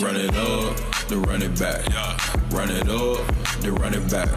Run it up, then run it back. Run it up, then run it back.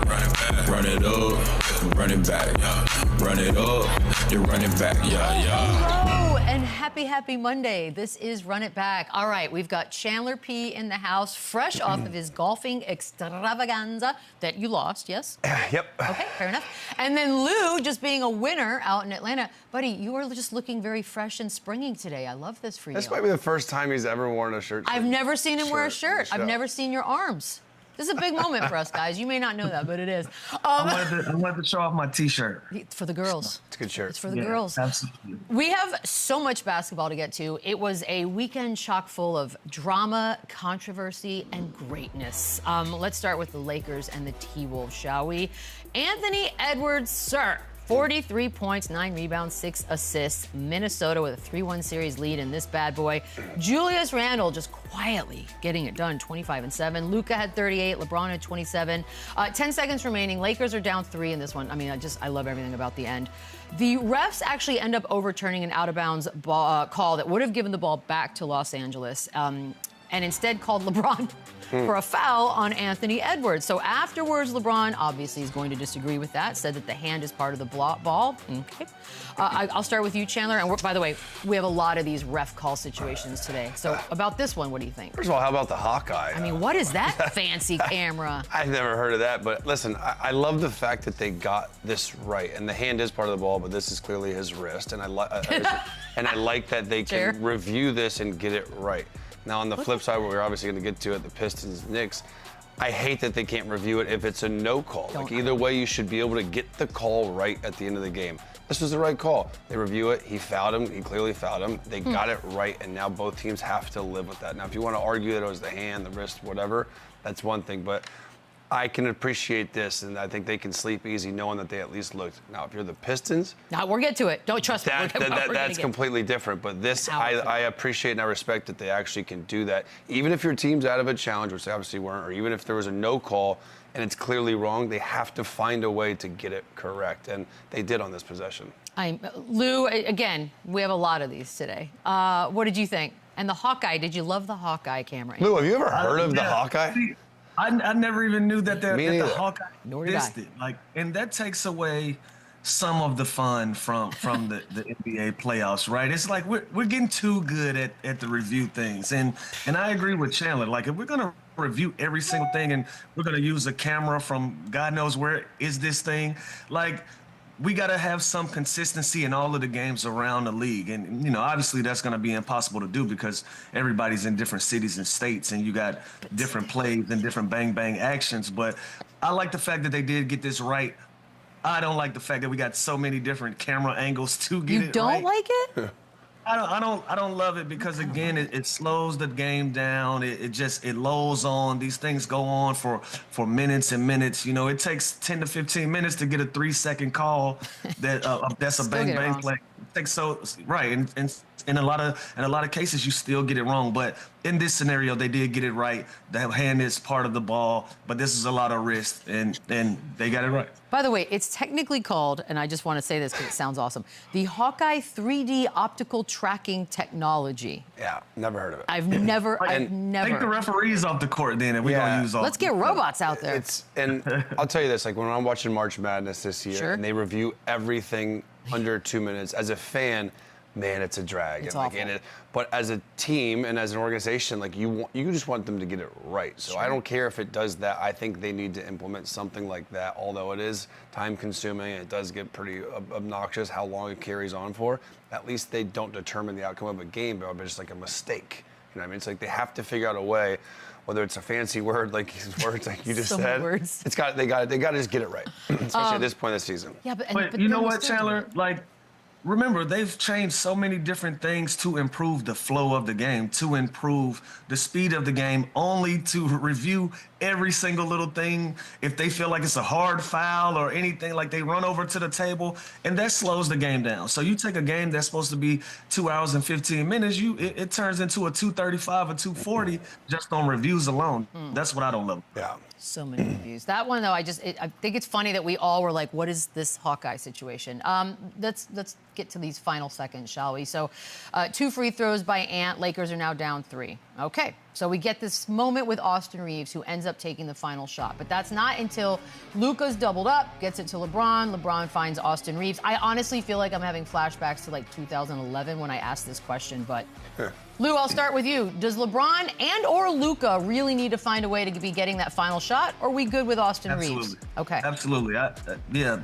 Run it up, then run it back. Run it up, then run it back. Hello and happy Monday. This is Run It Back. All right, we've got Chandler P in the house, fresh off of his golfing extravaganza that you lost, yes? Yep. Okay, fair enough. And then Lou just being a winner out in Atlanta. Buddy, you are just looking very fresh and springing today. I love this for you. This might be the first time he's ever worn a shirt. I've never seen him wear a shirt. I've never seen your arms. This is a big moment for us, guys. You may not know that, but it is. I wanted to show off my T-shirt. For the girls. It's a good shirt. It's for the girls. Absolutely. We have so much basketball to get to. It was a weekend chock full of drama, controversy, and greatness. Let's start with the Lakers and the T-Wolves, shall we? Anthony Edwards, sir. 43 points, 9 rebounds, 6 assists. Minnesota with a 3-1 series lead in this bad boy. Julius Randle just quietly getting it done, 25-7. Luka had 38, LeBron had 27. 10 seconds remaining. Lakers are down 3 in this one. I mean, I love everything about the end. The refs actually end up overturning an out-of-bounds call that would have given the ball back to Los Angeles, and instead called LeBron for a foul on Anthony Edwards. So afterwards, LeBron obviously is going to disagree with that, said that the hand is part of the ball. Okay. I'll start with you, Chandler. And by the way, we have a lot of these ref call situations today. So about this one, what do you think? First of all, how about the Hawkeye? I mean, what is that fancy camera? I've never heard of that, but listen, I love the fact that they got this right. And the hand is part of the ball, but this is clearly his wrist. And I like that they can review this and get it right. Now, on the flip side, what we're obviously going to get to at the Pistons Knicks, I hate that they can't review it if it's a no call. Like, either way, you should be able to get the call right at the end of the game. This was the right call. They review it. He fouled him. He clearly fouled him. They got it right, and now both teams have to live with that. Now, if you want to argue that it was the hand, the wrist, whatever, that's one thing. But I can appreciate this, and I think they can sleep easy knowing that they at least looked. Now, if you're the Pistons... Now, we'll get to it. Don't trust me. That's completely different. But this, I appreciate and I respect that they actually can do that. Even if your team's out of a challenge, which they obviously weren't, or even if there was a no call and it's clearly wrong, they have to find a way to get it correct. And they did on this possession. Lou, again, we have a lot of these today. What did you think? And the Hawkeye, did you love the Hawkeye camera? Lou, have you ever heard of the Hawkeye? I never even knew that the Hawkeye existed. Like, and that takes away some of the fun from the NBA playoffs, right? It's like we're getting too good at the review things. And I agree with Chandler. Like, if we're gonna review every single thing and we're gonna use a camera from God knows where is this thing, like, we got to have some consistency in all of the games around the league. And, you know, obviously that's going to be impossible to do because everybody's in different cities and states and you got different plays and different bang actions. But I like the fact that they did get this right. I don't like the fact that we got so many different camera angles to get it right. You don't like it? I don't love it because, again, it slows the game down. It lulls on. These things go on for minutes and minutes. You know, it takes 10 to 15 minutes to get a 3-second call that's a bang play. It takes and in a lot of cases you still get it wrong. But in this scenario, they did get it right. The hand is part of the ball, but this is a lot of wrist, and they got it right. By the way, it's technically called, and I just want to say this because it sounds awesome, the Hawkeye 3D optical tracking technology. Yeah, never heard of it. I've never. Take the referees off the court then, and we're going to use all. Let's get robots out there. And I'll tell you this, like when I'm watching March Madness this year, and they review everything under 2 minutes, as a fan, man, it's a drag. It's awful. But as a team and as an organization, like you just want them to get it right. So I don't care if it does that. I think they need to implement something like that, although it is time-consuming and it does get pretty obnoxious how long it carries on for. At least they don't determine the outcome of a game, but just like a mistake. You know what I mean? It's like they have to figure out a way, whether it's a fancy word like words like you just said. Words. They got to just get it right, especially at this point of the season. Yeah, but you know what, Chandler? Like, remember, they've changed so many different things to improve the flow of the game, to improve the speed of the game, only to review every single little thing. If they feel like it's a hard foul or anything, like they run over to the table, and that slows the game down. So you take a game that's supposed to be 2 hours and 15 minutes, it turns into a 2:35 or 2:40 just on reviews alone. That's what I don't love. Yeah. So many reviews. That one, though, I think it's funny that we all were like, what is this Hawkeye situation? Let's get to these final seconds, shall we? So 2 free throws by Ant. Lakers are now down 3. Okay, so we get this moment with Austin Reeves, who ends up taking the final shot. But that's not until Luka's doubled up, gets it to LeBron. LeBron finds Austin Reeves. I honestly feel like I'm having flashbacks to like 2011 when I asked this question. But Lou, I'll start with you. Does LeBron and or Luka really need to find a way to be getting that final shot, or are we good with Austin Reeves? Okay. Absolutely. Yeah.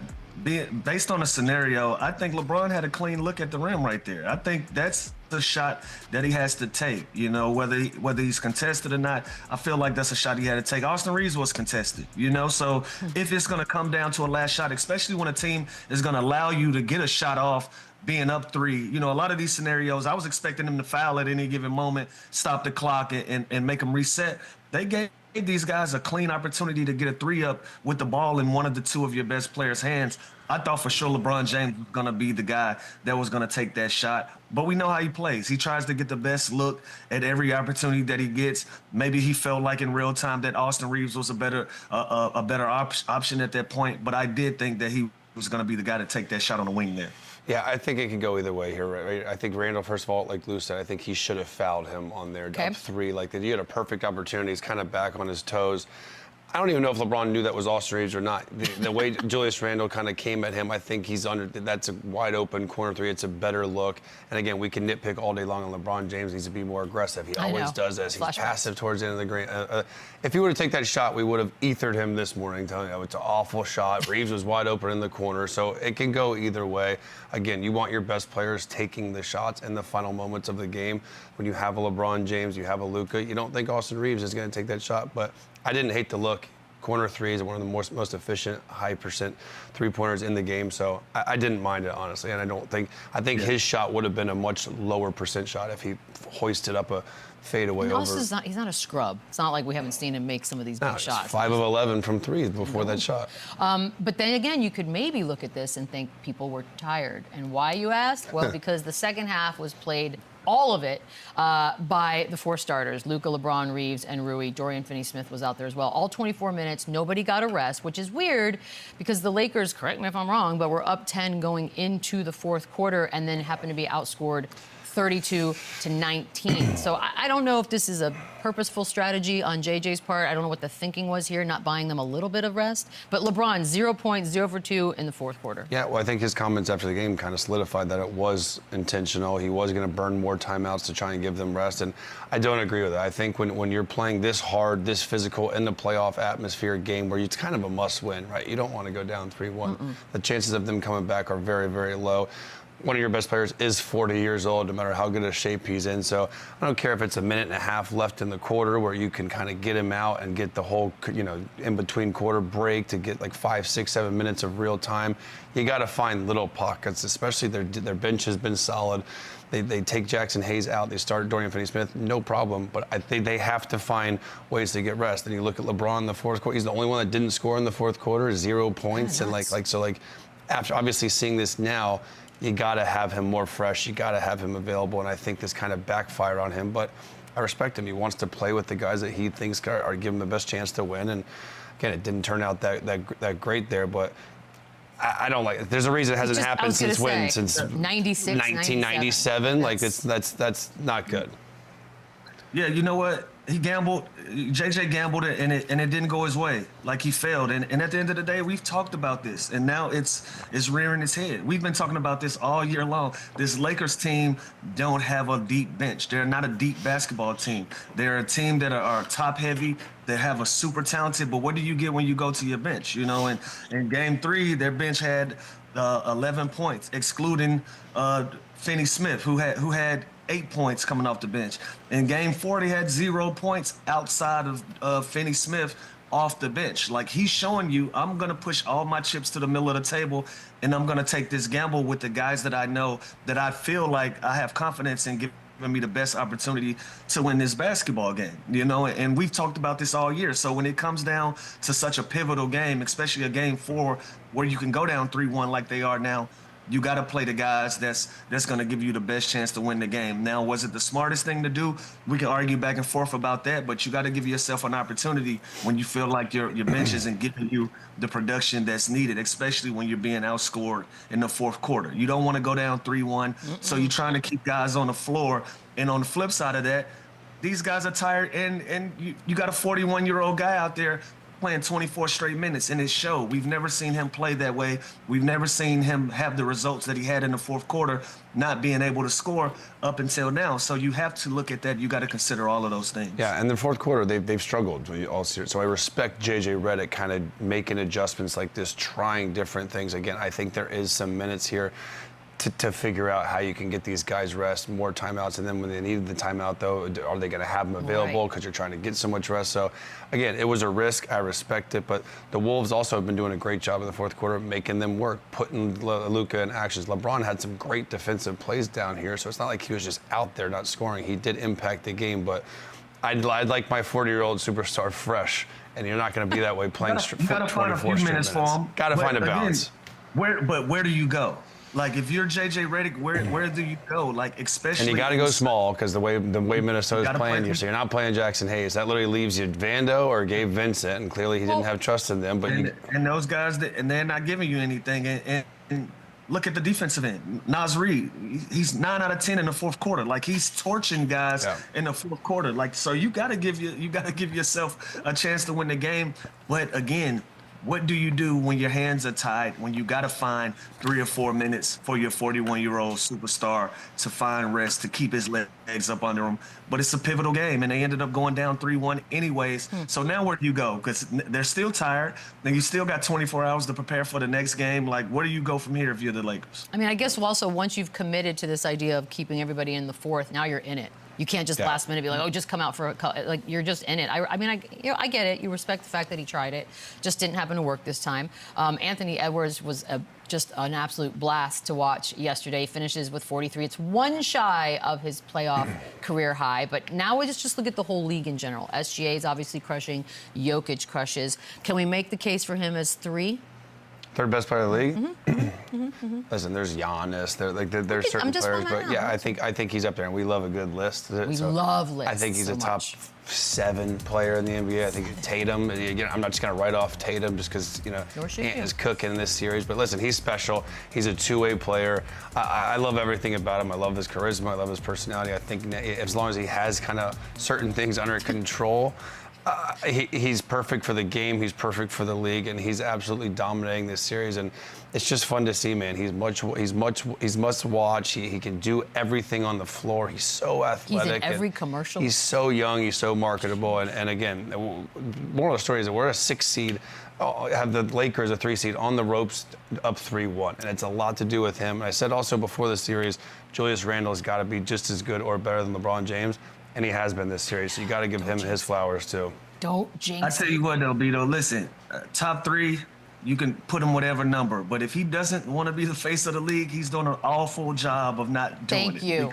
Based on the scenario, I think LeBron had a clean look at the rim right there. I think that's the shot that he has to take. You know, whether he's contested or not, I feel like that's a shot he had to take. Austin Reeves was contested, you know, so if it's going to come down to a last shot, especially when a team is going to allow you to get a shot off being up 3, you know, a lot of these scenarios, I was expecting them to foul at any given moment, stop the clock, and make them reset. They gave these guys a clean opportunity to get a 3 up with the ball in one of the 2 of your best players' hands. I thought for sure LeBron James was going to be the guy that was going to take that shot. But we know how he plays. He tries to get the best look at every opportunity that he gets. Maybe he felt like in real time that Austin Reeves was a better option at that point. But I did think that he was going to be the guy to take that shot on the wing there. Yeah, I think it can go either way here, right? I think Randle, first of all, like Lou said, I think he should have fouled him on there, up 3. Like, he had a perfect opportunity. He's kind of back on his toes. I don't even know if LeBron knew that was Austin Reeves or not. The way Julius Randle kind of came at him, I think he's that's a wide open corner 3. It's a better look. And again, we can nitpick all day long on LeBron James. Needs to be more aggressive. He always does this. He's passive towards the end of the game. If he were to take that shot, we would have ethered him this morning, telling you it's an awful shot. Reeves was wide open in the corner. So it can go either way. Again, you want your best players taking the shots in the final moments of the game. When you have a LeBron James, you have a Luka, you don't think Austin Reeves is going to take that shot. But I didn't hate the look. Corner 3 is one of the most efficient, high percent 3-pointers in the game. So I didn't mind it, honestly. And I think his shot would have been a much lower percent shot if he hoisted up a fadeaway over. He's not a scrub. It's not like we haven't seen him make some of these big shots. 5 of 11 from 3 before that shot. But then again, you could maybe look at this and think people were tired. And why, you ask? Well, because the second half was played, all of it, by the 4 starters, Luka, LeBron, Reeves, and Rui. Dorian Finney-Smith was out there as well. All 24 minutes, nobody got a rest, which is weird because the Lakers, correct me if I'm wrong, but were up 10 going into the 4th quarter and then happened to be outscored 32-19. So I don't know if this is a purposeful strategy on JJ's part. I don't know what the thinking was here, not buying them a little bit of rest. But LeBron, 0 points, 0 for 2 in the 4th quarter. Yeah, well, I think his comments after the game kind of solidified that it was intentional. He was going to burn more timeouts to try and give them rest. And I don't agree with it. I think when you're playing this hard, this physical, in the playoff atmosphere game where it's kind of a must-win, right? You don't want to go down 3-1. The chances of them coming back are very, very low. One of your best players is 40 years old, no matter how good a shape he's in. So I don't care if it's a minute and a half left in the quarter where you can kind of get him out and get the whole, in between quarter break to get like 5, 6, 7 minutes of real time. You got to find little pockets, especially their bench has been solid. They take Jackson Hayes out. They start Dorian Finney-Smith, no problem. But I think they have to find ways to get rest. And you look at LeBron in the 4th quarter. He's the only one that didn't score in the 4th quarter, 0 points. And after obviously seeing this now, you got to have him more fresh. You got to have him available. And I think this kind of backfired on him. But I respect him. He wants to play with the guys that he thinks are giving him the best chance to win. And again, it didn't turn out that great there. But I don't like it. There's a reason it hasn't happened since 1997. Like that's not good. Yeah, you know what? He gambled. JJ gambled it, and it didn't go his way. Like, he failed. And at the end of the day, we've talked about this, and now it's rearing its head. We've been talking about this all year long. This Lakers team don't have a deep bench. They're not a deep basketball team. They're a team that are top heavy. They have a super talented, but what do you get when you go to your bench? You know, and in Game 3, their bench had 11 points, excluding Finney-Smith, who had 8 points coming off the bench. In Game 4, they had 0 points outside of Finney-Smith off the bench. Like, he's showing you, I'm going to push all my chips to the middle of the table, and I'm going to take this gamble with the guys that I know, that I feel like I have confidence in giving me the best opportunity to win this basketball game, you know, and we've talked about this all year. So when it comes down to such a pivotal game, especially a Game 4 where you can go down 3-1 like they are now, You got to play the guys that's going to give you the best chance to win the game. Now, was it the smartest thing to do? We can argue back and forth about that, but you got to give yourself an opportunity when you feel like your bench isn't giving you the production that's needed, especially when you're being outscored in the fourth quarter. You don't want to go down 3-1, so you're trying to keep guys on the floor. And on the flip side of that, these guys are tired, and you got a 41-year-old guy out there playing 24 straight minutes in his show. We've never seen him play that way. We've never seen him have the results that he had in the fourth quarter, not being able to score up until now. So you have to look at that. You got to consider all of those things. Yeah, and the fourth quarter, they've struggled all series. So I respect J.J. Redick kind of making adjustments like this, trying different things. Again, I think there is some minutes here to figure out how you can get these guys rest, more timeouts, and then when they needed the timeout, though, are they going to have them available because you're trying to get so much rest? So, again, it was a risk. I respect it, but the Wolves also have been doing a great job in the fourth quarter, making them work, putting Luka in actions. LeBron had some great defensive plays down here, so it's not like he was just out there not scoring. He did impact the game, but I'd like my 40-year-old superstar fresh, and you're not going to be that way playing 24 straight minutes. Got to find a balance. Where do you go? Like, if you're J.J. Redick, where do you go? Like, especially. And you got to go small because the way Minnesota's playing, so you're not playing Jackson Hayes. That literally leaves you Vando or Gabe Vincent, and clearly he didn't have trust in them. But and those guys, and they're not giving you anything. And look at the defensive end. Naz Reid, he's 9 out of 10 in the fourth quarter. Like, he's torching guys in the fourth quarter. Like, so you got to give yourself a chance to win the game. But again, what do you do when your hands are tied, when you got to find 3 or 4 minutes for your 41-year-old superstar to find rest, to keep his legs up under him? But it's a pivotal game, and they ended up going down 3-1 anyways. So now where do you go? Because they're still tired, and you still got 24 hours to prepare for the next game. Like, where do you go from here if you're the Lakers? I mean, I guess also once you've committed to this idea of keeping everybody in the fourth, now you're in it. You can't just last minute be like, oh, just come out for a like you're just in it. I mean, I get it. You respect the fact that he tried it, just didn't happen to work this time. Anthony Edwards was just an absolute blast to watch yesterday. He finishes with 43. It's one shy of his playoff career high. But now we just look at the whole league in general. SGA is obviously crushing. Jokic crushes. Can we make the case for him as 3? Third best player of the league? Listen, there's Giannis. There's certain players, but yeah, I think he's up there, and we love a good list. We love lists. I think he's a top 7 player in the NBA. I think Tatum. Again, I'm not just going to write off Tatum just because Ant is cooking in this series. But listen, he's special. He's a two-way player. I love everything about him. I love his charisma. I love his personality. I think as long as he has kind of certain things under control. He's perfect for the game. He's perfect for the league, and he's absolutely dominating this series. And it's just fun to see, man. He's must watch. He can do everything on the floor. He's so athletic. He's in every commercial. He's so young. He's so marketable. And again, one of the stories is that we're a 6 seed. Have the Lakers a 3 seed on the ropes, up 3-1, and it's a lot to do with him. And I said also before the series, Julius Randle's got to be just as good or better than LeBron James. And he has been this series, so you got to give him his flowers, too. Don't jinx I tell you what, though, Beadle, listen, top 3, you can put him whatever number. But if he doesn't want to be the face of the league, he's doing an awful job of not doing it. Thank you.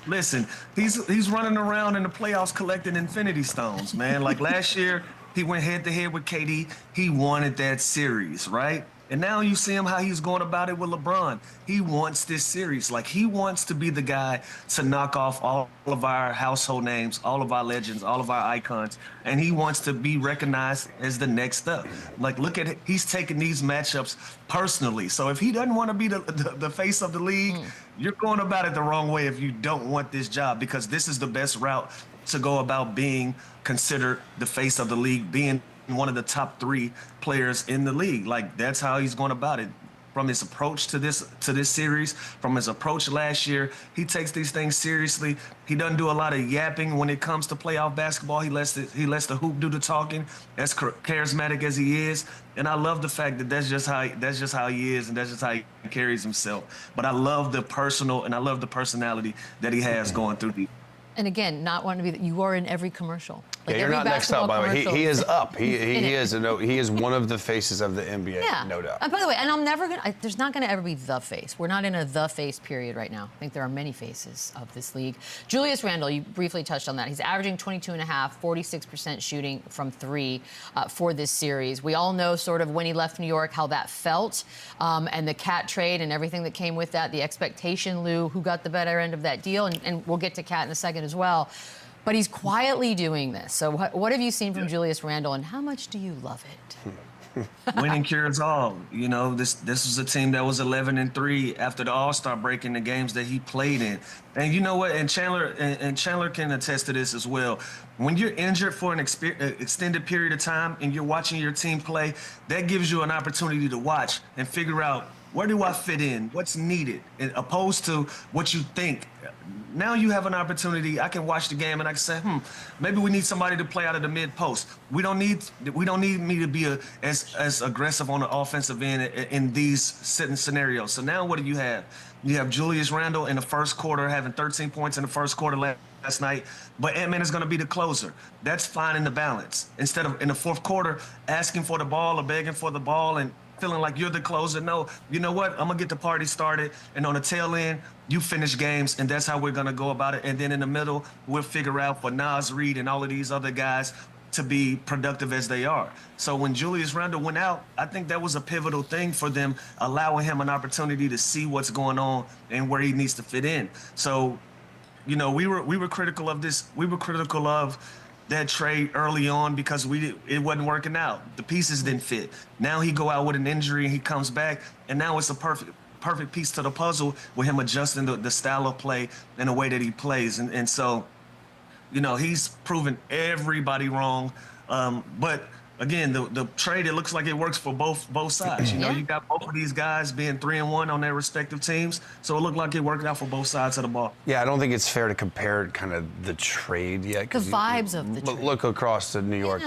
Listen, he's running around in the playoffs collecting infinity stones, man. Like last year, he went head-to-head with KD. He wanted that series, right? And now you see him how he's going about it with LeBron. He wants this series. Like, he wants to be the guy to knock off all of our household names, all of our legends, all of our icons. And he wants to be recognized as the next up. Like, look at it. He's taking these matchups personally. So if he doesn't want to be the face of the league, you're going about it the wrong way if you don't want this job, because this is the best route to go about being considered the face of the league, being one of the top 3 players in the league. Like, that's how he's going about it. From his approach to this series, from his approach last year, he takes these things seriously. He doesn't do a lot of yapping when it comes to playoff basketball. He lets the hoop do the talking. As charismatic as he is, and I love the fact that that's just how he is, and that's just how he carries himself. But I love the personal and I love the personality that he has going through the. And again, not wanting to be, you are in every commercial. Like yeah, you're not next up, by the way. He is up. He is one of the faces of the NBA, yeah. no doubt. By the way, and I'm never gonna. There's not gonna ever be the face. We're not in a the face period right now. I think there are many faces of this league. Julius Randle, you briefly touched on that. He's averaging 22.5, 46% shooting from three for this series. We all know sort of when he left New York how that felt, and the Cat trade and everything that came with that. The expectation, Lou, who got the better end of that deal, and we'll get to Cat in a second as well. But he's quietly doing this. So what have you seen from Julius Randle, and how much do you love it? Winning cures all. You know, this was a team that was 11-3 after the All-Star break in the games that he played in. And you know what? And Chandler can attest to this as well. When you're injured for an extended period of time and you're watching your team play, that gives you an opportunity to watch and figure out, where do I fit in? What's needed? And opposed to what you think. Now you have an opportunity. I can watch the game and I can say, maybe we need somebody to play out of the mid post. We don't need me to be as aggressive on the offensive end in these certain scenarios. So now what do you have? You have Julius Randle in the first quarter having 13 points in the first quarter last night, but Ant-Man is going to be the closer. That's finding the balance. Instead of in the fourth quarter asking for the ball or begging for the ball and feeling like you're the closer. No, you know what? I'm going to get the party started, and on the tail end, you finish games, and that's how we're going to go about it. And then in the middle, we'll figure out for Nas Reed and all of these other guys to be productive as they are. So when Julius Randle went out, I think that was a pivotal thing for them, allowing him an opportunity to see what's going on and where he needs to fit in. So, you know, we were critical of this. We were critical of that trade early on because it wasn't working out. The pieces didn't fit. Now he go out with an injury and he comes back, and now it's a perfect piece to the puzzle with him adjusting the style of play and the way that he plays. And so, you know, he's proven everybody wrong. But again, the trade, it looks like it works for both sides. You know, you got both of these guys being 3-1 on their respective teams, so it looked like it worked out for both sides of the ball. Yeah, I don't think it's fair to compare kind of the trade yet. The vibes of the trade. Look across to New York.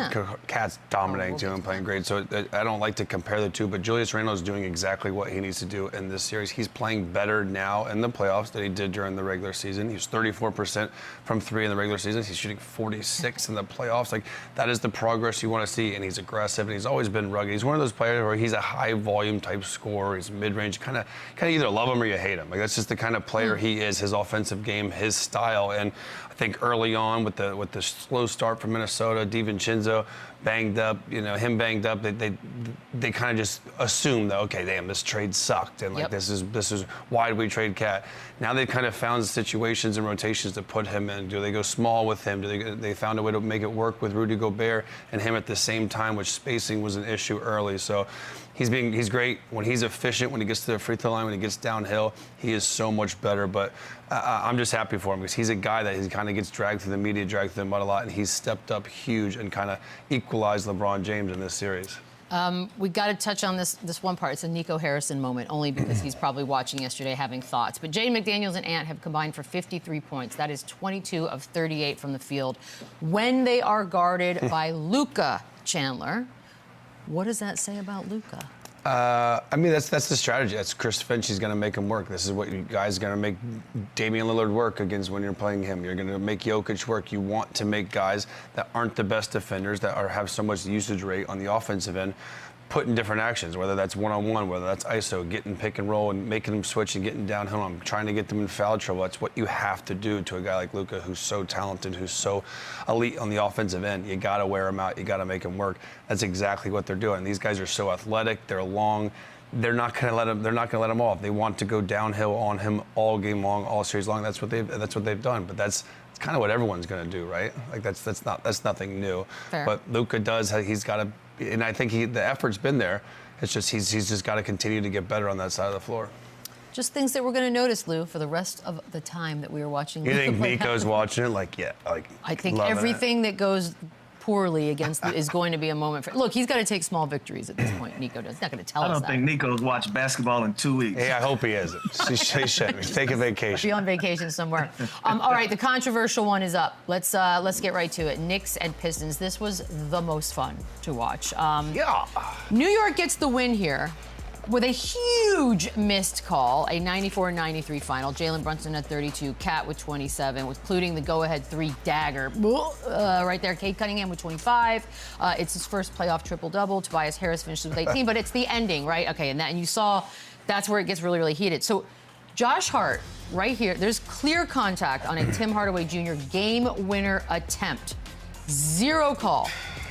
Cat's dominating too and playing great, so I don't like to compare the two, but Julius Randle is doing exactly what he needs to do in this series. He's playing better now in the playoffs than he did during the regular season. He was 34% from three in the regular season. He's shooting 46 in the playoffs. Like, that is the progress you want to see, and he's aggressive, and he's always been rugged. He's one of those players where he's a high volume type scorer. He's mid-range, kind of either love him or you hate him. Like, that's just the kind of player he is, his offensive game, his style. And I think early on with the slow start from Minnesota, DiVincenzo banged up, him banged up, they kind of just assumed that, okay, damn, this trade sucked, and like this is why did we trade Cat? Now they kind of found situations and rotations to put him in. Do they go small with him? Do they found a way to make it work with Rudy Gobert and him at the same time, which spacing was an issue early. So he's great when he's efficient, when he gets to the free throw line, when he gets downhill, he is so much better. But I'm just happy for him because he's a guy that he kind of gets dragged through the media, dragged through the mud a lot, and he's stepped up huge and kind of equalized LeBron James in this series. We got to touch on this one part. It's a Nico Harrison moment, only because he's probably watching yesterday having thoughts. But Jaden McDaniels and Ant have combined for 53 points. That is 22 of 38 from the field. When they are guarded by Luka, Chandler, what does that say about Luka? I mean, that's the strategy. That's Chris Finch. He's going to make him work. This is what you guys are going to make Damian Lillard work against when you're playing him. You're going to make Jokic work. You want to make guys that aren't the best defenders, that have so much usage rate on the offensive end, put in different actions, whether that's one-on-one, whether that's ISO, getting pick and roll and making them switch and getting downhill. I'm trying to get them in foul trouble. That's what you have to do to a guy like Luka, who's so talented, who's so elite on the offensive end. You got to wear him out. You got to make him work. That's exactly what they're doing. These guys are so athletic. They're long. They're not going to let him. They're not going to let him off. They want to go downhill on him all game long, all series long. That's what they've done. But that's kind of what everyone's going to do, right? Like that's nothing new. Fair. But Luka does. He's got to. And I think the effort's been there. It's just he's just got to continue to get better on that side of the floor. Just things that we're going to notice, Lou, for the rest of the time that we are watching. You think Nico's watching it? I think everything that goes poorly against is going to be a moment for. Look, he's got to take small victories at this point. Nico does. He's not going to tell us that. I don't think Nico's watched basketball in 2 weeks. Hey, I hope he is. He should. He's taking vacation. Be on vacation somewhere. All right, the controversial one is up. Let's get right to it. Knicks and Pistons. This was the most fun to watch. Yeah. New York gets the win here. with a huge missed call, a 94-93 final. Jalen Brunson at 32, Cat with 27, including the go-ahead 3 dagger right there. Cade Cunningham with 25. It's his first playoff triple-double. Tobias Harris finishes with 18, but it's the ending, right? Okay, and you saw that's where it gets really, really heated. So Josh Hart, right here, there's clear contact on a Tim Hardaway Jr. game-winner attempt. 0 call.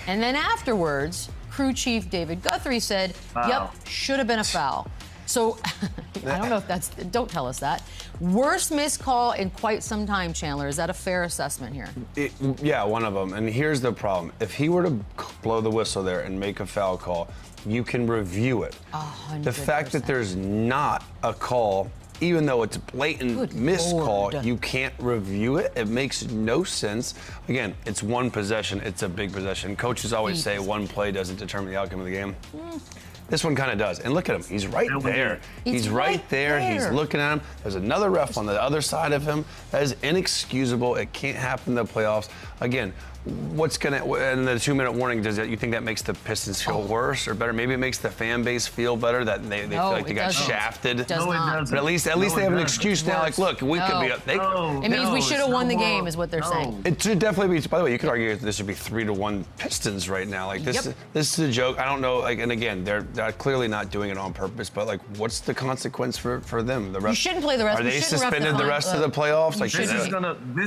And then afterwards, crew chief David Guthrie said, yep, should have been a foul. So I don't know if that's, don't tell us that. Worst missed call in quite some time, Chandler. Is that a fair assessment here? Yeah, one of them. And here's the problem. If he were to blow the whistle there and make a foul call, you can review it. 100%. The fact that there's not a call, even though it's a blatant missed call, you can't review it. It makes no sense. Again, it's one possession. It's a big possession. Coaches always say one play doesn't determine the outcome of the game. This one kind of does. And look at him. He's right there. He's right there. He's looking at him. There's another ref on the other side of him. That is inexcusable. It can't happen in the playoffs. Again, what's going to, and the 2-minute warning, does that, you think that makes the Pistons feel worse or better? Maybe it makes the fan base feel better that they feel like they got shafted. It does not. But at least they have an excuse now. Like, look, we could be up. It means we should have won the game, is what they're saying. It should definitely be. By the way, you could argue this should be 3-1 Pistons right now. Like this is a joke. I don't know. Like, and again, they're clearly not doing it on purpose. But like, what's the consequence for them? The rest, you shouldn't play the rest. Are they suspended the rest of the playoffs?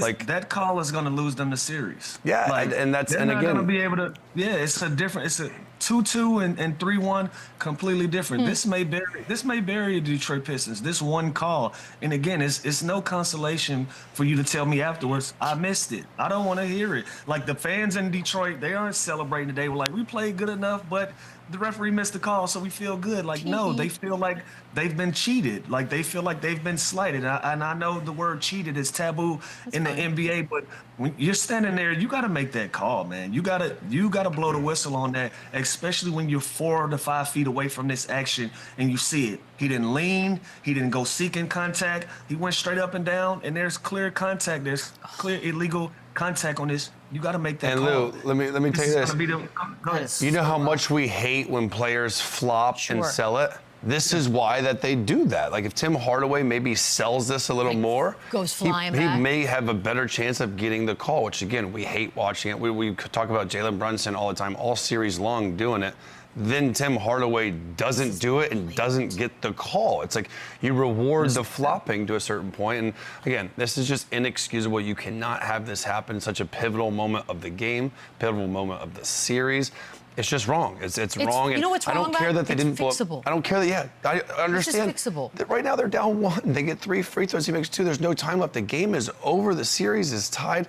Like, that call is gonna lose them the series. Yeah, like, and that's they're not gonna be able to. Yeah, it's a 2-2 and 3-1, completely different. This may bury the Detroit Pistons. This one call, and again, it's no consolation for you to tell me afterwards, I missed it. I don't want to hear it. Like the fans in Detroit, they aren't celebrating today. We're like, we played good enough, but the referee missed the call, so we feel good. Like, no, they feel like they've been cheated. Like, they feel like they've been slighted. And I know the word cheated is taboo in the NBA, but when you're standing there, you got to make that call, man. You got to blow the whistle on that, especially when you're 4 to 5 feet away from this action and you see it. He didn't lean. He didn't go seeking contact. He went straight up and down, and there's clear contact. There's clear illegal contact on this. You got to make that call. And Lou, let me tell you this. You know how much we hate when players flop and sell it? This is why that they do that. Like if Tim Hardaway maybe sells this a little more, goes flying back, he may have a better chance of getting the call, which again, we hate watching it. We talk about Jalen Brunson all the time, all series long doing it. Then Tim Hardaway doesn't do it and doesn't get the call. It's like you reward the flopping to a certain point. And again, this is just inexcusable. You cannot have this happen in such a pivotal moment of the game, pivotal moment of the series. It's just wrong. It's wrong. You know what's wrong? I don't care that they didn't fixable. I don't care that. Yeah, I understand. It's just fixable. Right now they're down 1. They get 3 free throws. He makes 2. There's no time left. The game is over. The series is tied.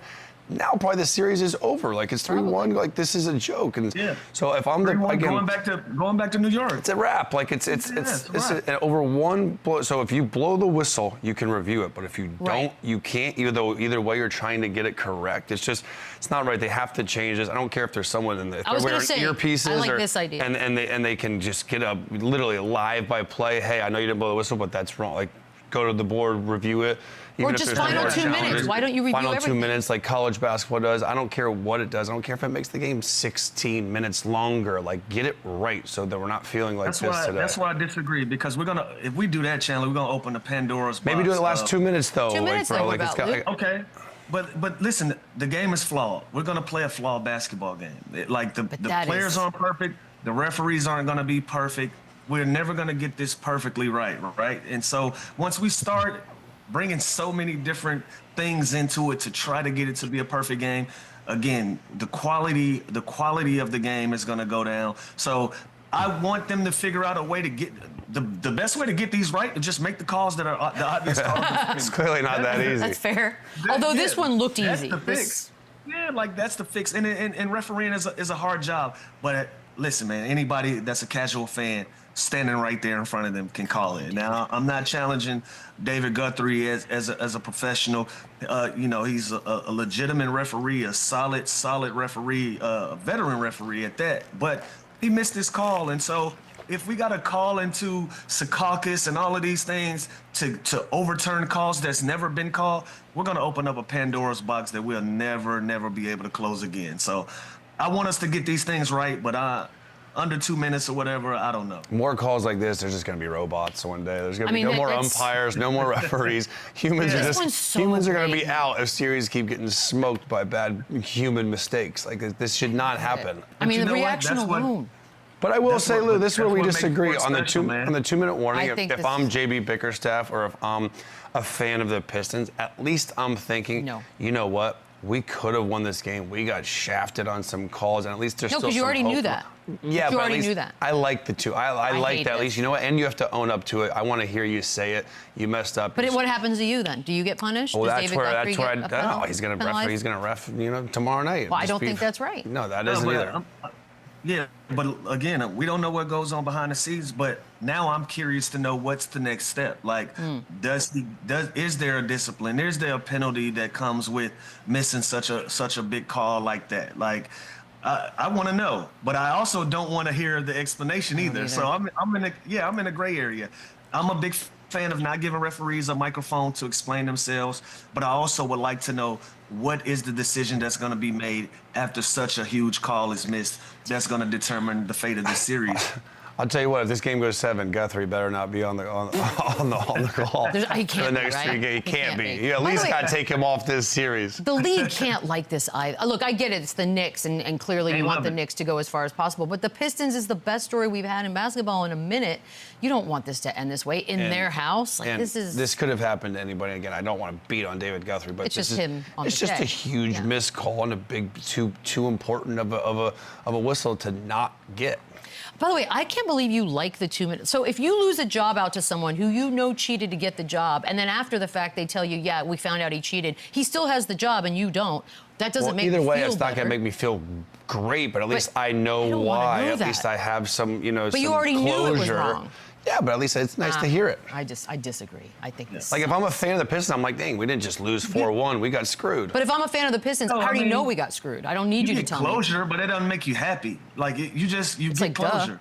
Now probably the series is over. Like it's 3-1. Like this is a joke. And so if I'm going back to New York, it's a wrap. Like it's over 1 blow. So if you blow the whistle, you can review it. But if you don't, you can't. Either way, you're trying to get it correct. It's not right. They have to change this. I don't care if there's someone in the if they're wearing earpieces. I like this idea. And they can just get a literally live by play. Hey, I know you didn't blow the whistle, but that's wrong. Like go to the board, review it. Or just final 2 minutes. Why don't you review everything? Final 2 minutes, like college basketball does. I don't care what it does. I don't care if it makes the game 16 minutes longer. Like, get it right so that we're not feeling like today. That's why I disagree, because if we do that, Chandler, we're going to open the Pandora's box. Maybe do it the last 2 minutes, though. 2 minutes, bro. Okay. But listen, the game is flawed. We're going to play a flawed basketball game. The players aren't perfect. The referees aren't going to be perfect. We're never going to get this perfectly right? And so once we start bringing so many different things into it to try to get it to be a perfect game, again, the quality of the game is going to go down. So I want them to figure out a way to get the best way to get these right, and just make the calls that are the obvious calls. It's clearly not that easy. That's fair. Although this one looked easy. That's the fix. Yeah, like that's the fix. And refereeing is a hard job. But listen, man, anybody that's a casual fan standing right there in front of them can call it. Now, I'm not challenging David Guthrie as a professional. He's a legitimate referee, a solid referee, a veteran referee at that. But he missed his call, and so if we got to call into Secaucus and all of these things to overturn calls that's never been called, we're going to open up a Pandora's box that we'll never be able to close again. So I want us to get these things right, but under 2 minutes or whatever. I don't know. More calls like this, there's just going to be robots one day. There's going to be no more umpires, no more referees. Humans are going to be out if series keep getting smoked by bad human mistakes. Like, this should not happen. I mean, the reaction alone. But I will say, Lou, this is where we disagree on the 2-minute warning. If I'm JB Bickerstaff or if I'm a fan of the Pistons, at least I'm thinking, you know what? We could have won this game. We got shafted on some calls, and at least there's still some hope. No, because you already knew that. Yeah, you already knew that. I like the two. I like that. At least, you know what? And you have to own up to it. I want to hear you say it. You messed up. But what happens to you then? Do you get punished? Well, that's where he's going to ref, tomorrow night. Well, I don't think that's right. No, that isn't either. Yeah, but again, we don't know what goes on behind the scenes. But now I'm curious to know what's the next step. Like, is there a discipline? Is there a penalty that comes with missing such a big call like that? Like, I want to know, but I also don't want to hear the explanation either. So I'm in a gray area. I'm a big fan of not giving referees a microphone to explain themselves, but I also would like to know what is the decision that's going to be made after such a huge call is missed that's going to determine the fate of the series. I'll tell you what, if this game goes 7, Guthrie better not be on the call he can't for the next 3 games. He can't be. You at least got to take him off this series. The league can't like this either. Look, I get it. It's the Knicks, and clearly you want the Knicks to go as far as possible. But the Pistons is the best story we've had in basketball in a minute. You don't want this to end this way in their house. Like, this could have happened to anybody. Again, I don't want to beat on David Guthrie, but it's just him on the It's just a huge missed call and a big too important of a whistle to not get. By the way, I can't believe you like the 2 minutes. So if you lose a job out to someone who you know cheated to get the job, and then after the fact they tell you, yeah, we found out he cheated, he still has the job and you don't, that doesn't make me feel better. Either way, it's not going to make me feel great, but at least I know why. At least I have some, But you already knew it was wrong. Yeah, but at least it's nice to hear it. I disagree. I think this. Like, if I'm a fan of the Pistons, I'm like, dang, we didn't just lose 4-1. We got screwed. But if I'm a fan of the Pistons, I already know we got screwed. I don't need you to tell me. Closure, but it doesn't make you happy. Like, you get closure.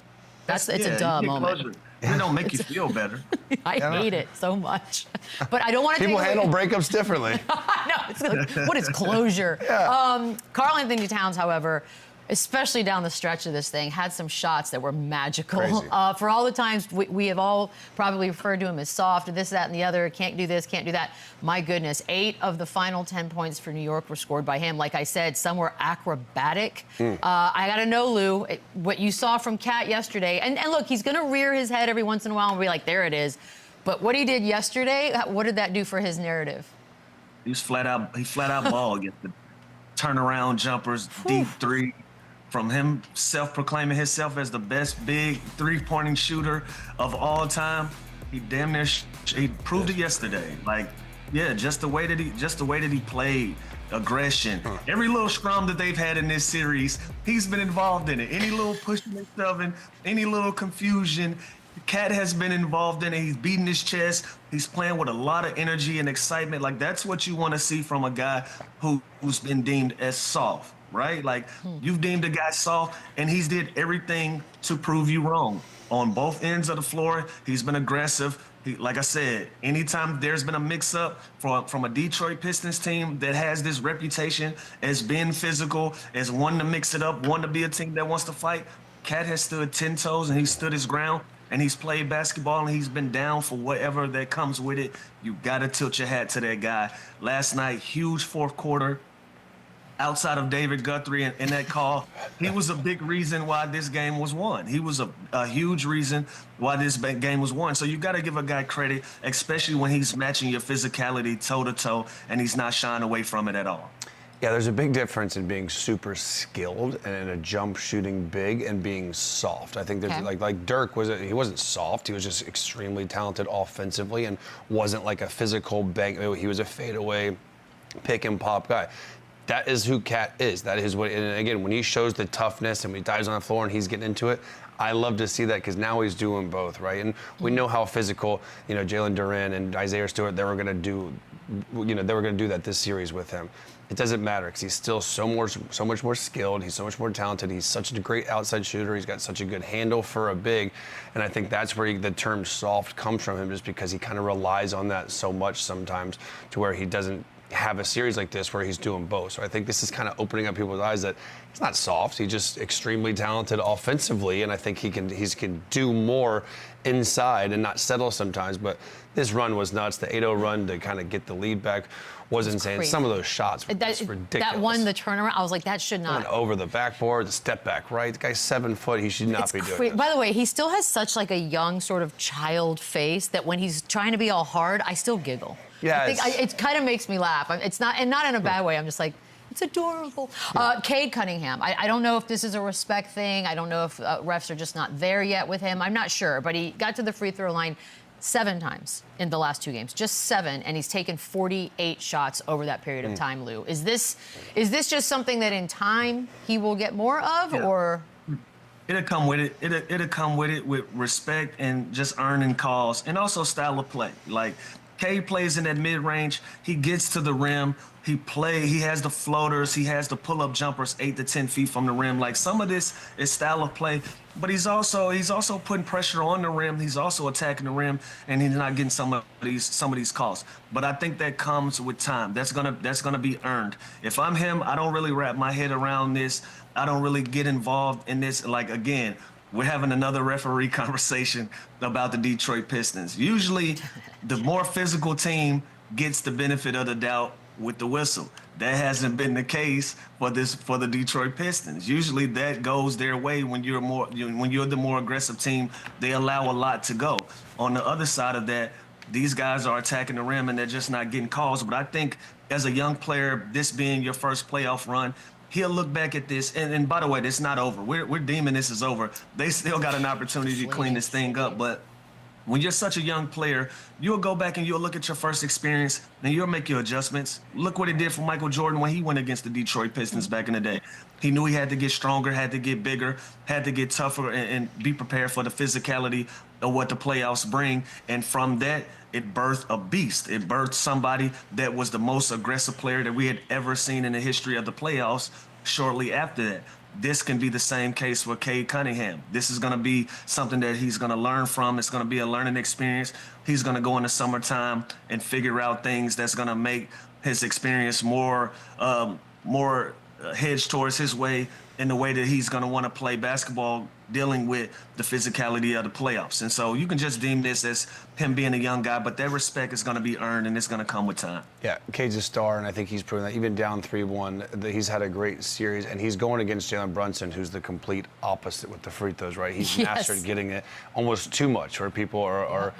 It's a duh moment. It don't make you feel better. I hate it so much. But I don't want to People handle breakups differently. No, it's like, what is closure? Yeah. Karl Anthony Towns, however, especially down the stretch of this thing, had some shots that were magical. For all the times we have all probably referred to him as soft, or this, that, and the other, can't do this, can't do that. My goodness, 8 of the final 10 points for New York were scored by him. Like I said, some were acrobatic. I got to know, Lou, what you saw from Cat yesterday. And look, he's going to rear his head every once in a while and be like, there it is. But what he did yesterday, what did that do for his narrative? He flat out ball against the turnaround jumpers, deep three. From him self-proclaiming himself as the best big three-pointing shooter of all time, he damn near he proved it yesterday. Like, yeah, just the way that he played, aggression. Every little scrum that they've had in this series, he's been involved in it. Any little pushing and shoving, any little confusion, Cat has been involved in it. He's beating his chest. He's playing with a lot of energy and excitement. Like, that's what you want to see from a guy who's been deemed as soft. Right? Like, you've deemed a guy soft, and he's did everything to prove you wrong. On both ends of the floor, he's been aggressive. Like I said, anytime there's been a mix-up from a Detroit Pistons team that has this reputation as being physical, as one to mix it up, one to be a team that wants to fight, Cat has stood 10 toes, and he stood his ground, and he's played basketball, and he's been down for whatever that comes with it. You got to tilt your hat to that guy. Last night, huge fourth quarter. Outside of David Guthrie and that call, he was a big reason why this game was won. He was a huge reason why this game was won. So you got to give a guy credit, especially when he's matching your physicality toe-to-toe, and he's not shying away from it at all. Yeah, there's a big difference in being super skilled and in a jump shooting big and being soft. I think there's like Dirk he wasn't soft. He was just extremely talented offensively and wasn't like a physical bang. He was a fadeaway pick and pop guy. That is who Cat is. That is what, and again, when he shows the toughness and when he dives on the floor and he's getting into it, I love to see that because now he's doing both, right? And we know how physical, Jalen Duren and Isaiah Stewart, they were going to do that this series with him. It doesn't matter because he's still so much more skilled. He's so much more talented. He's such a great outside shooter. He's got such a good handle for a big. And I think that's where the term soft comes from him, just because he kind of relies on that so much sometimes to where he doesn't have a series like this where he's doing both. So I think this is kind of opening up people's eyes that he's not soft. He's just extremely talented offensively, and I think he can do more inside and not settle sometimes. But this run was nuts. The 8-0 run to kind of get the lead back was insane. Crazy. Some of those shots were just ridiculous. That one, the turnaround, I was like, that should not. Going over the backboard, the step back right. The guy's 7 foot. He should not be doing this. By the way, he still has such like a young sort of child face that when he's trying to be all hard, I still giggle. Yeah, it kind of makes me laugh. It's not, and not in a bad way. I'm just like, it's adorable. Cade Cunningham. I don't know if this is a respect thing. I don't know if refs are just not there yet with him. I'm not sure, but he got to the free throw line 7 times in the last 2 games, just 7, and he's taken 48 shots over that period of time. Lou, is this just something that in time he will get more of, or? It'll come with it. It'll come with it with respect and just earning calls, and also style of play. Like Cade plays in that mid range. He gets to the rim. He has the floaters. He has the pull-up jumpers 8 to 10 feet from the rim. Like, some of this is style of play, but he's also putting pressure on the rim. He's also attacking the rim, and he's not getting some of these calls. But I think that comes with time. That's gonna be earned. If I'm him, I don't really wrap my head around this. I don't really get involved in this. Like, again, we're having another referee conversation about the Detroit Pistons. Usually, the more physical team gets the benefit of the doubt with the whistle. That hasn't been the case for the Detroit Pistons. Usually that goes their way when you're the more aggressive team. They allow a lot to go. On the other side of that, these guys are attacking the rim and they're just not getting calls. But I think as a young player, this being your first playoff run, he'll look back at this, and by the way, it's not over. We're deeming this is over. They still got an opportunity to clean this thing up, but when you're such a young player, you'll go back and you'll look at your first experience and you'll make your adjustments. Look what it did for Michael Jordan when he went against the Detroit Pistons back in the day. He knew he had to get stronger, had to get bigger, had to get tougher, and be prepared for the physicality of what the playoffs bring. And from that, it birthed a beast. It birthed somebody that was the most aggressive player that we had ever seen in the history of the playoffs shortly after that. This can be the same case with Cade Cunningham. This is going to be something that he's going to learn from. It's going to be a learning experience. He's going to go in the summertime and figure out things that's going to make his experience more hedged towards his way, in the way that he's going to want to play basketball, dealing with the physicality of the playoffs. And so you can just deem this as him being a young guy, but that respect is going to be earned, and it's going to come with time. Yeah, Cade's a star, and I think he's proven that even down 3-1, that he's had a great series, and he's going against Jalen Brunson, who's the complete opposite with the free throws, right? He's mastered getting it almost too much, where people are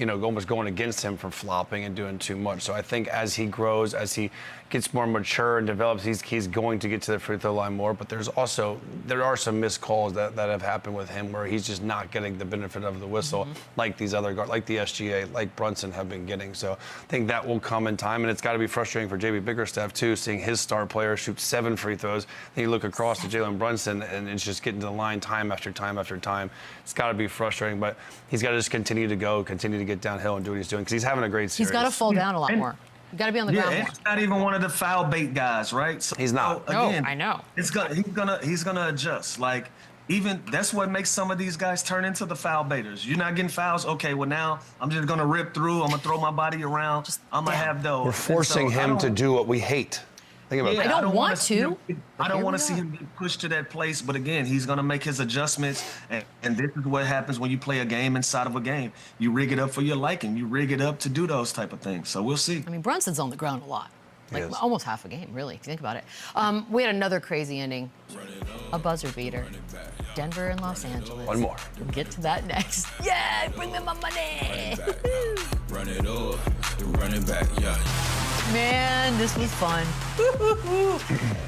almost going against him for flopping and doing too much. So I think as he grows, as he gets more mature and develops, he's going to get to the free throw line more. But there are some missed calls that have happened with him where he's just not getting the benefit of the whistle like these other guards, like the SGA, like Brunson have been getting. So I think that will come in time, and it's got to be frustrating for JB Bickerstaff too, seeing his star player shoot 7 free throws. Then you look across to Jalen Brunson, and it's just getting to the line time after time after time. It's got to be frustrating, but he's got to just continue to get downhill and do what he's doing, because he's having a great series. He's got to fall down a lot more. You got to be on the ground more. He's not even one of the foul bait guys, right? So, he's not. Again, no, I know. He's gonna adjust. Like, even that's what makes some of these guys turn into the foul baiters. You're not getting fouls. Okay, well, now I'm just gonna rip through. I'm gonna throw my body around. I'm gonna have those. We're forcing him to do what we hate. Think about that. I don't want to. I don't want to see him get pushed to that place. But again, he's going to make his adjustments. And this is what happens when you play a game inside of a game. You rig it up for your liking. You rig it up to do those type of things. So we'll see. I mean, Brunson's on the ground a lot. Like almost half a game, really, if you think about it. We had another crazy ending. A buzzer beater. Denver and Los Angeles. One more. We'll get to that next. Yeah, bring me my money. Run it up, run it back, yeah. Man, this was fun.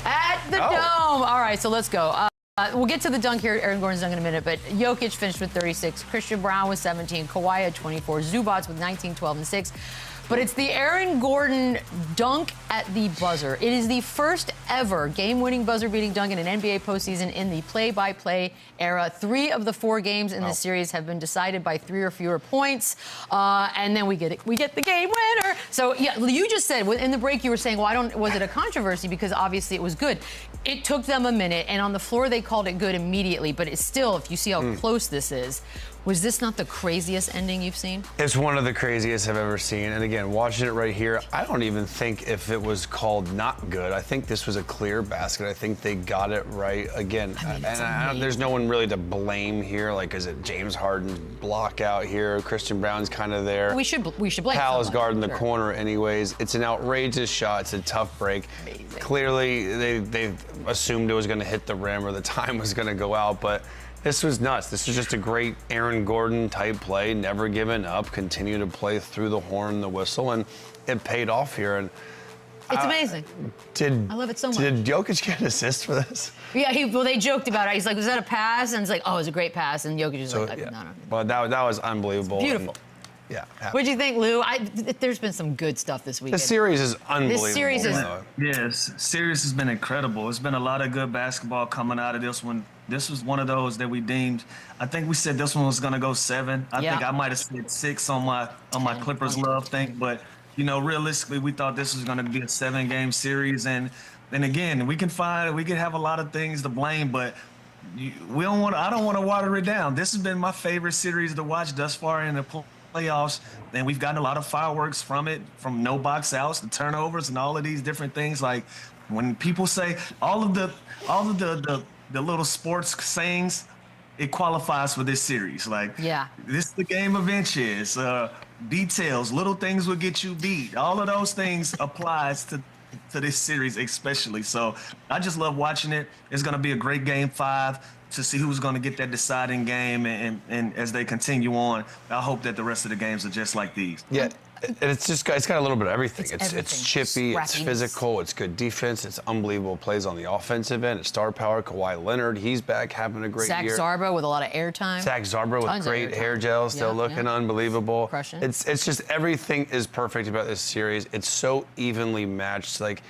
At the Dome. All right, so let's go. We'll get to the dunk here, Aaron Gordon's dunk in a minute, but Jokic finished with 36, Christian Brown with 17, Kawhi had 24, Zubats with 19, 12, and 6. But it's the Aaron Gordon dunk at the buzzer. It is the first ever game-winning buzzer-beating dunk in an NBA postseason in the play-by-play era. 3 of the 4 games in this series have been decided by 3 or fewer points, and then we get the game winner. So yeah, you just said in the break you were saying, well, was it a controversy because obviously it was good. It took them a minute, and on the floor they called it good immediately. But it's still, if you see how close this is, Was this not the craziest ending you've seen? It's one of the craziest I've ever seen. And again, watching it right here, I don't even think if it was called not good. I think this was a clear basket. I think they got it right. Again, there's no one really to blame here. Like, is it James Harden's block out here? Christian Brown's kind of there. We should blame Cal is someone. guarding the corner anyways. It's an outrageous shot. It's a tough break. Amazing. Clearly, they assumed it was going to hit the rim or the time was going to go out, but this was nuts. This was just a great Aaron Gordon type play, never giving up, continue to play through the horn, the whistle, and it paid off here. And it's amazing. I love it so much. Did Jokic get an assist for this? Yeah, well, they joked about it. He's like, was that a pass? And it's like, oh, it was a great pass. And Jokic is like, yeah. no. Well, that was unbelievable. It's beautiful. Yeah. What'd you think, Lou? There's been some good stuff this weekend. The series is unbelievable. This series is... Yes, series has been incredible. It's been a lot of good basketball coming out of this one. This was one of those that we deemed. I think we said this one was going to go 7. I think I might have said 6 on my Clippers love thing, but you know, realistically, we thought this was going to be a 7-game series, and again, we can have a lot of things to blame, but I don't want to water it down. This has been my favorite series to watch thus far in the playoffs, and we've gotten a lot of fireworks from it, from no box outs, the turnovers, and all of these different things. Like when people say all of the little sports sayings, it qualifies for this series. Like, this is the game of inches, details, little things will get you beat. All of those things applies to this series especially. So I just love watching it. It's going to be a great game 5 to see who's going to get that deciding game. And as they continue on, I hope that the rest of the games are just like these. Yeah. It's got a little bit of everything. It's chippy, it's Scrappiness. physical, it's good defense, it's unbelievable plays on the offensive end. It's star power. Kawhi Leonard, he's back, having a great year. Zach Zarba with a lot of airtime. Zach Zarba with great hair gel, still looking unbelievable. Crushing. It's just everything is perfect about this series. It's so evenly matched. Like,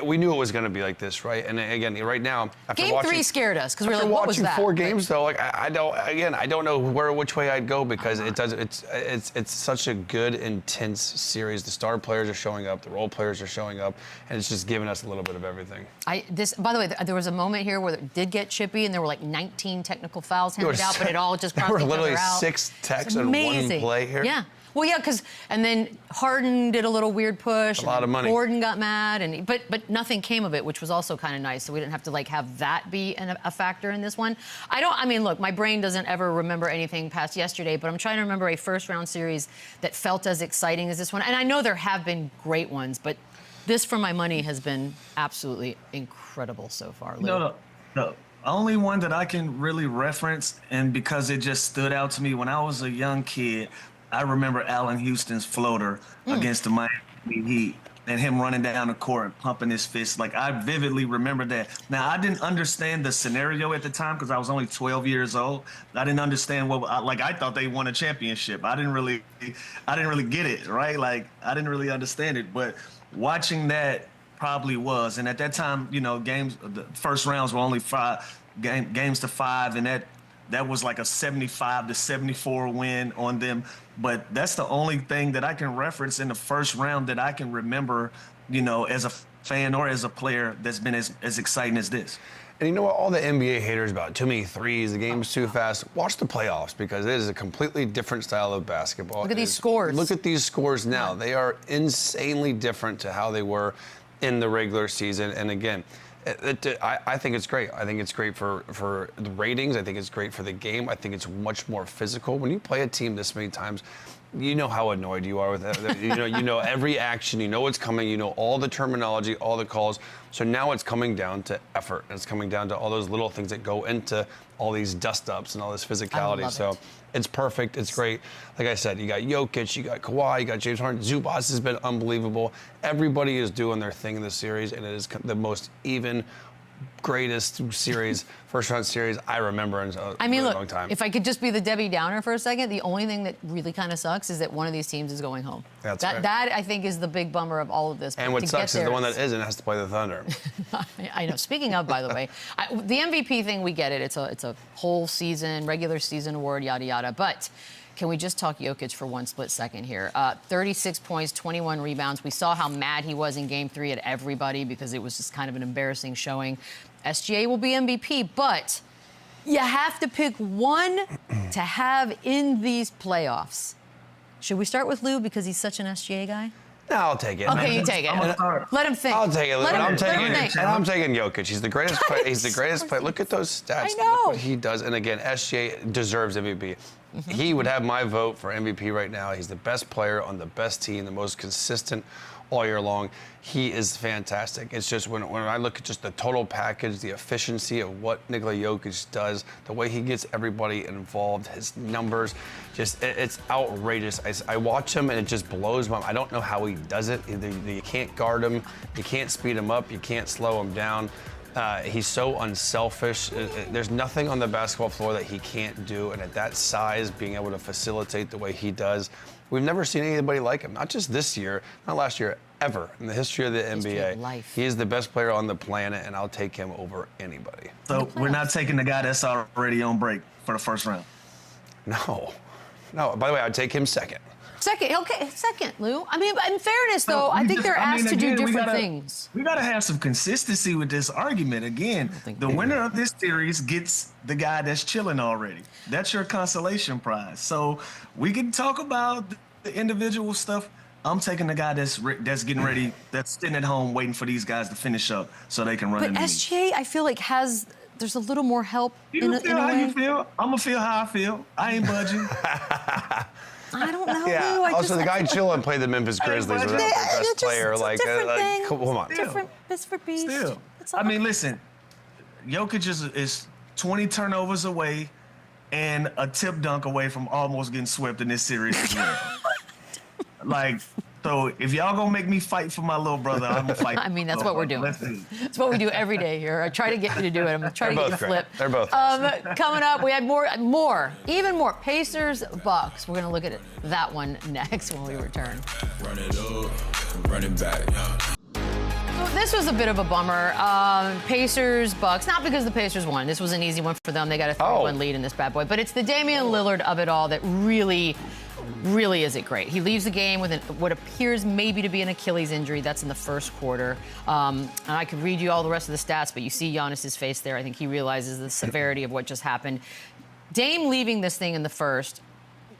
we knew it was going to be like this, right? And again, right now, after Game 3 scared us because we were like, what was that? After watching 4 games, though, like I don't know which way I'd go because it's such a good, intense series. The star players are showing up, the role players are showing up, and it's just giving us a little bit of everything. By the way, there was a moment here where it did get chippy, and there were like 19 technical fouls handed out, but it all just crossed each other out. There were literally 6 techs in one play here. Yeah. Well, yeah, and then Harden did a little weird push. A lot of money. Gordon got mad, but nothing came of it, which was also kind of nice. So we didn't have to have that be a factor in this one. I mean, look, my brain doesn't ever remember anything past yesterday, but I'm trying to remember a first-round series that felt as exciting as this one. And I know there have been great ones, but this, for my money, has been absolutely incredible so far. Lou. No. The only one that I can really reference, and because it just stood out to me when I was a young kid, I remember Allen Houston's floater against the Miami Heat and him running down the court and pumping his fist. Like, I vividly remember that. Now, I didn't understand the scenario at the time because I was only 12 years old. I didn't understand I thought they won a championship. I didn't really get it, right? Like, I didn't really understand it. But watching that probably was. And at that time, you know, the first rounds were only 5 games to 5, and that was like a 75-74 win on them. But that's the only thing that I can reference in the first round that I can remember, you know, as a fan or as a player that's been as exciting as this. And you know what? All the NBA haters about too many threes, the game's too fast. Watch the playoffs because it is a completely different style of basketball. Look at these scores. Look at these scores now. They are insanely different to how they were in the regular season. And again, I think it's great. I think it's great for the ratings. I think it's great for the game. I think it's much more physical. When you play a team this many times, you know how annoyed you are with it. You know every action. You know what's coming. You know all the terminology, all the calls. So now it's coming down to effort. It's coming down to all those little things that go into all these dust-ups and all this physicality. So it's perfect. It's great. Like I said, you got Jokic, you got Kawhi, you got James Harden. Zubac has been unbelievable. Everybody is doing their thing in this series, and it is the most even, greatest series, first-round series I remember in a really long time. If I could just be the Debbie Downer for a second, the only thing that really kind of sucks is that one of these teams is going home. That I think is the big bummer of all of this. And what sucks is the one that isn't has to play the Thunder. I know. Speaking of, by the way, the MVP thing, we get it. It's a whole season, regular season award, yada, yada. But can we just talk Jokic for one split second here? 36 points, 21 rebounds. We saw how mad he was in Game 3 at everybody because it was just kind of an embarrassing showing. SGA will be MVP, but you have to pick one to have in these playoffs. Should we start with Lou because he's such an SGA guy? No, I'll take it. Okay, you take it. Let him think. I'll take it. I'm taking Jokic. He's the greatest player. He's the greatest player. Look at those stats. I know. Look what he does. And again, SGA deserves MVP. He would have my vote for MVP right now. He's the best player on the best team, the most consistent all year long. He is fantastic. It's just when I look at just the total package, the efficiency of what Nikola Jokic does, the way he gets everybody involved, his numbers, just it's outrageous. I watch him and it just blows my mind. I don't know how he does it. You can't guard him, you can't speed him up, you can't slow him down. He's so unselfish. There's nothing on the basketball floor that he can't do, and at that size, being able to facilitate the way he does, we've never seen anybody like him. Not just this year, not last year, ever in the history of the NBA. He is the best player on the planet, and I'll take him over anybody. So we're not taking the guy that's already on break for the first round? No. By the way, I'd take him second. Second, Lou. I mean, in fairness, though, I think they're asked to do different things. We got to have some consistency with this argument. Again, the winner of this series gets the guy that's chilling already. That's your consolation prize. So we can talk about the individual stuff. I'm taking the guy that's getting ready, that's sitting at home waiting for these guys to finish up so they can run into me. But SGA, I feel like there's a little more help in a way. You feel? I'm going to feel how I feel. I ain't budging. I don't know. Yeah. Lou. Also, the guy chilling played the Memphis Grizzlies without their best player. Come on. Different beast. Still. I mean, listen, Jokic is 20 turnovers away and a tip dunk away from almost getting swept in this series as well. So if y'all gonna make me fight for my little brother, I'm gonna fight. I mean, that's what we're doing. That's what we do every day here. I try to get you to do it. I'm trying to get you to flip. They're both. Coming up, we have even more. Pacers, Bucks. We're gonna look at that one next when we return. Run it up, run it back. This was a bit of a bummer. Pacers, Bucks. Not because the Pacers won. This was an easy one for them. They got a 3-1 lead in this bad boy. But it's the Damian Lillard of it all that really isn't great. He leaves the game with what appears maybe to be an Achilles injury. That's in the first quarter. And I could read you all the rest of the stats, but you see Giannis's face there. I think he realizes the severity of what just happened. Dame leaving this thing in the first,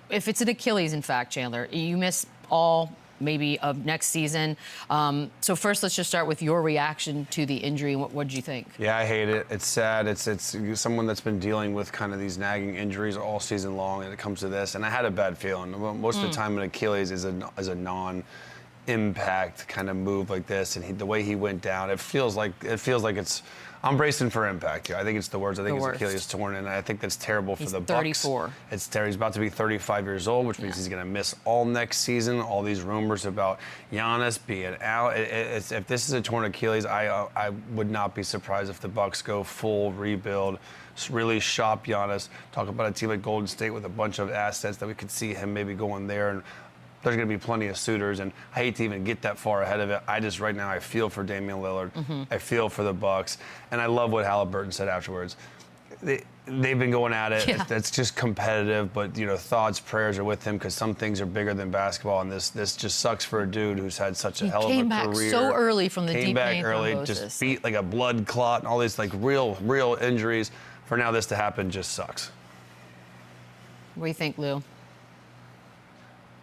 if it's an Achilles, in fact, Chandler, you miss all maybe of next season. So first, let's just start with your reaction to the injury. What did you think? Yeah, I hate it. It's sad. It's someone that's been dealing with kind of these nagging injuries all season long, and it comes to this. And I had a bad feeling. Most of the time, an Achilles is a non-impact kind of move like this, and the way he went down, it feels like it's. I'm bracing for impact here. I think it's the worst. I think it's Achilles torn, and I think that's terrible for the Bucks. 34. It's terrible. He's about to be 35 years old, which means he's going to miss all next season. All these rumors about Giannis being out. If this is a torn Achilles, I would not be surprised if the Bucks go full rebuild, really shop Giannis. Talk about a team like Golden State with a bunch of assets that we could see him maybe going there. And there's going to be plenty of suitors, and I hate to even get that far ahead of it. Right now, I feel for Damian Lillard. I feel for the Bucks, and I love what Halliburton said afterwards. They've been going at it. Yeah. It's just competitive, but thoughts, prayers are with him because some things are bigger than basketball, and this just sucks for a dude who's had such a hell of a career. Came back so early from the deep vein thrombosis. Just beat like a blood clot and all these real injuries. For now, this to happen just sucks. What do you think, Lou?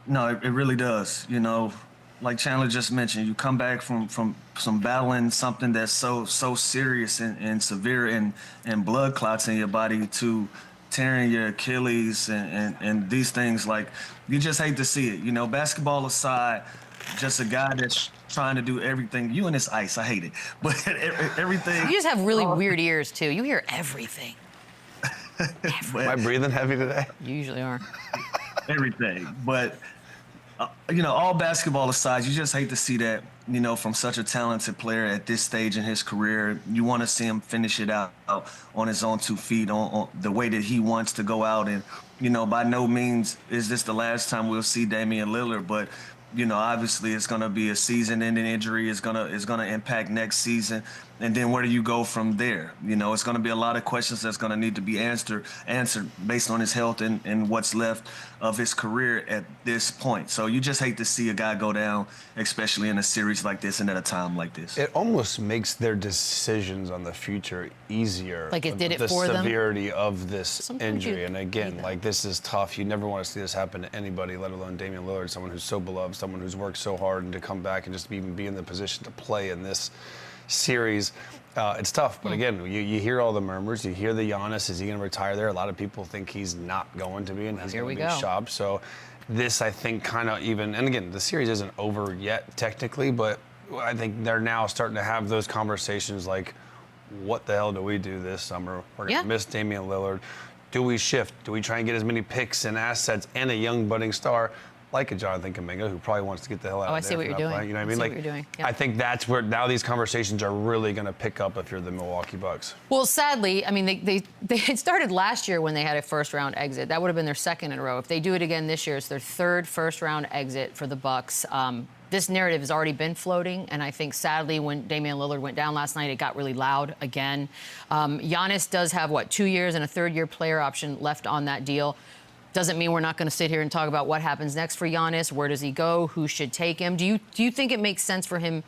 No, it really does. Like Chandler just mentioned, you come back from some battling something that's so serious and severe and blood clots in your body to tearing your Achilles and these things. Like, you just hate to see it. Basketball aside, just a guy that's trying to do everything. You and this ice, I hate it. But everything. You just have really weird ears, too. You hear everything. Am I breathing heavy today? You usually are. Everything. But all basketball aside, you just hate to see that, from such a talented player at this stage in his career. You want to see him finish it out on his own 2 feet, on the way that he wants to go out. And, by no means is this the last time we'll see Damian Lillard, but, obviously it's going to be a season-ending injury. It's going to impact next season. And then where do you go from there? You know, it's going to be a lot of questions that's going to need to be answered based on his health and what's left of his career at this point. So you just hate to see a guy go down, especially in a series like this and at a time like this. It almost makes their decisions on the future easier. Like it did it for them? The severity of this Sometimes injury. And again, like, this is tough. You never want to see this happen to anybody, let alone Damian Lillard, someone who's so beloved, someone who's worked so hard, and to come back and just even be in the position to play in this series. It's tough, but again, you hear all the murmurs. You hear the Giannis, is he going to retire there? A lot of people think he's not going to be, and he's going to be shopped. So this, I think, kind of even, and again, the series isn't over yet technically, but I think they're now starting to have those conversations like, what the hell do we do this summer? We're going to miss Damian Lillard. Do we shift? Do we try and get as many picks and assets and a young budding star like a Jonathan Kuminga, who probably wants to get the hell out of there? I see what you're doing. Play, you know what I mean? What you're doing. Yep. I think that's where now these conversations are really going to pick up if you're the Milwaukee Bucks. Well, sadly, I mean, they had started last year when they had a first-round exit. That would have been their second in a row. If they do it again this year, it's their third first-round exit for the Bucks. This narrative has already been floating, and I think, sadly, when Damian Lillard went down last night, it got really loud again. Giannis does have, 2 years and a third-year player option left on that deal. Doesn't mean we're not going to sit here and talk about what happens next for Giannis. Where does he go? Who should take him? Do you think it makes sense for him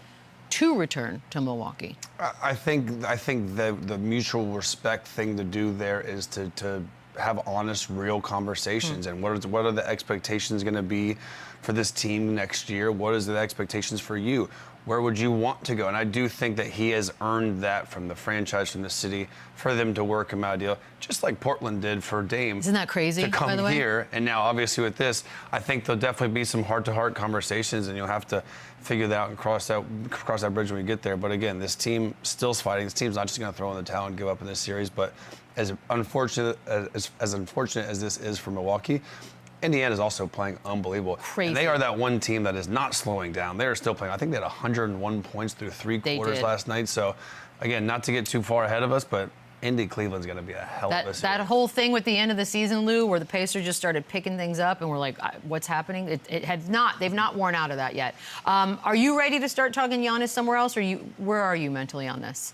to return to Milwaukee? I think the mutual respect thing to do there is to have honest, real conversations. And what are the expectations going to be for this team next year? What is the expectations for you? Where would you want to go? And I do think that he has earned that from the franchise, from the city, for them to work him out a deal, just like Portland did for Dame. Isn't that crazy, to come by the way? here. And now, obviously, with this, I think there'll definitely be some heart-to-heart conversations, and you'll have to figure that out and cross that bridge when we get there. But again, this team still's fighting. This team's not just going to throw in the towel and give up in this series. But as unfortunate as this is for Milwaukee, Indiana is also playing unbelievable. Crazy. And they are that one team that is not slowing down. They are still playing. I think they had 101 points through three quarters last night. So, again, not to get too far ahead of us, but Indy-Cleveland's going to be a hell of a series. That whole thing with the end of the season, Lou, where the Pacers just started picking things up and we're like, what's happening? They've not worn out of that yet. Are you ready to start talking Giannis somewhere else, or where are you mentally on this?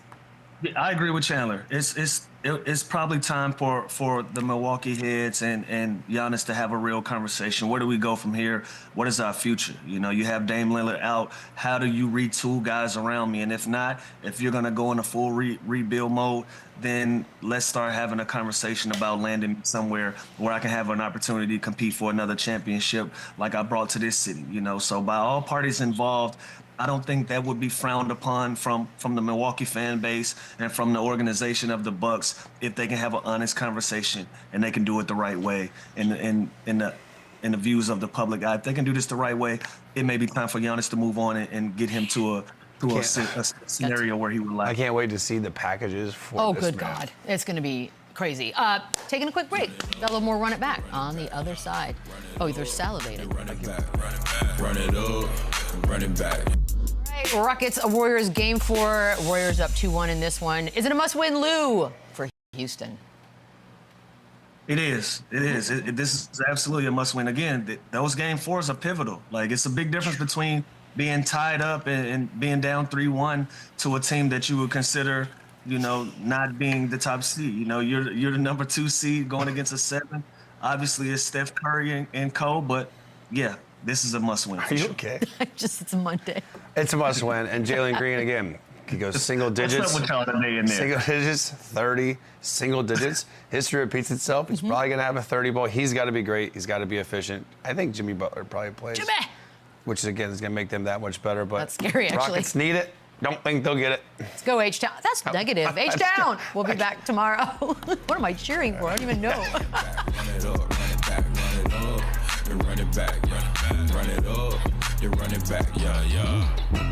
I agree with Chandler. It's probably time for the Milwaukee heads and Giannis to have a real conversation. Where do we go from here? What is our future? You know, you have Dame Lillard out. How do you retool guys around me? And if not, if you're going to go in a full rebuild mode, then let's start having a conversation about landing somewhere where I can have an opportunity to compete for another championship like I brought to this city. You know, so by all parties involved, I don't think that would be frowned upon from the Milwaukee fan base and from the organization of the Bucks if they can have an honest conversation and they can do it the right way in the views of the public eye. If they can do this the right way, it may be time for Giannis to move on and get him to a scenario where he would like. I can't wait to see the packages for this, good man. God. It's going to be crazy. Taking a quick break. Got a little more Run It Back on the other side. Oh, they're salivating. Run it back, run it up, run it back. All right, Rockets, Warriors game 4. Warriors up 2-1 in this one. Is it a must-win, Lou, for Houston? It is. This is absolutely a must-win. Again, those game 4s are pivotal. Like, it's a big difference between being tied up and being down 3-1 to a team that you would consider, you know, not being the top seed. You know, you're the number 2 seed going against a 7. Obviously, it's Steph Curry and Co. But yeah, this is a must-win. Are you okay? It's a Monday. It's a must-win. And Jalen Green again. He goes single digits. What's up with y'all today in there? Single digits, 30, single digits. History repeats itself. He's probably going to have a 30 ball. He's got to be great. He's got to be efficient. I think Jimmy Butler probably plays. Jimmy! Which, again, is going to make them that much better. But that's scary, actually. Rockets need it. Don't think they'll get it. Let's go, H-Town. That's negative. H-Town. We'll be back tomorrow. What am I cheering for? I don't even know. Run it up, run it back, run it up, then run it back, run it up, then run it back, yeah.